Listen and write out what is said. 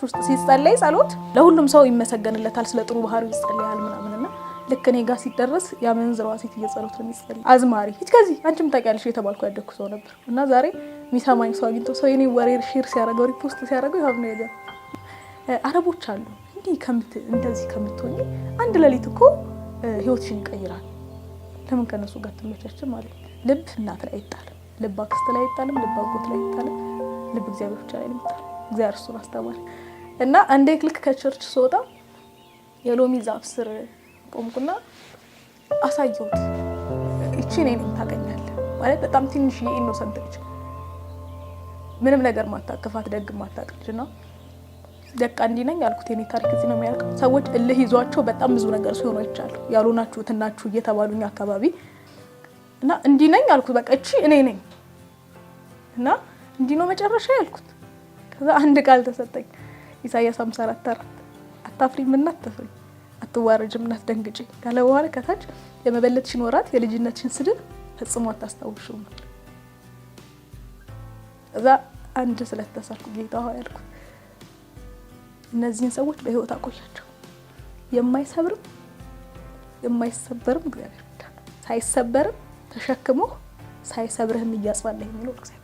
ውስጥ ሲጸለይ ጸሎት ለሁሉም ሰው ይመሰገንለታል፣ ስለ ጥሩ ባህሪው ይጸለያል ምናምንና ልክ እኔ ጋር ሲደረስ ያመንዝራዋ ሴት እየጸሎት ነው የሚጸልይ አዝማሪ ሂድ ከዚህ አንቺም ታውቂያለሽ የተባልኩ ያደኩ ሰው ነበር እና ዛሬ የሚሰማኝ ሰው አግኝቶ ሰው የኔ ወሬ ሼር ሲያደርገው ሪፖስት ሲያደርገው ይኸው ነው ያለው። አረቦች አሉ እንደዚህ ከምትሆኚ አንድ ሌሊት እኮ ህይወትሽን ይቀይራል። ለምን ከነሱ ጋር ትመቻችን ማለት ልብ እናት ላይ አይጣልም፣ ልብ አክስት ላይ አይጣልም፣ ልብ አጎት ላይ አይጣልም፣ ልብ እግዚአብሔር ብቻ ላይ ነው። እግዚአብሔር እሱን አስተማሪ እና አንዴ ልክ ከቸርች ስወጣ የሎሚ ዛፍ ስር ቆምኩና አሳየሁት። እቺ ነኝ ታገኛለህ ማለት በጣም ትንሽ የኢኖሰንት ልጅ ምንም ነገር ማታከፋት ደግ ማታቀጅ ነው። ደቃ እንዲህ ነኝ አልኩት። የኔ ታሪክ እዚህ ነው የሚያልቀው። ሰዎች እልህ ይዟቸው በጣም ብዙ ነገር ሲሆኑ ይቻላል ያሉናችሁት እናችሁ እየተባሉኝ አካባቢ እና እንዲህ ነኝ አልኩት። በቃ እቺ እኔ ነኝ እና እንዲህ ነው መጨረሻ ያልኩት። ከዛ አንድ ቃል ተሰጠኝ ኢሳይያስ 54:4 አታፍሪም እና አትፍሪ አትዋረጅም እና አትደንግጪ ካለ በኋላ ከታች የመበለትሽን ወራት የልጅነትሽን ስድብ ፈጽሞ አታስታውሽም። እዛ አንድ ስለተሳልኩ ጌታ ሆይ ያልኩት እነዚህን ሰዎች በህይወት አቆያቸው። የማይሰብርም የማይሰበርም እግዚአብሔር ሳይሰበርም ተሸክሞ ሳይሰብርህም እያጽናለህ የሚለው እግዚአብሔር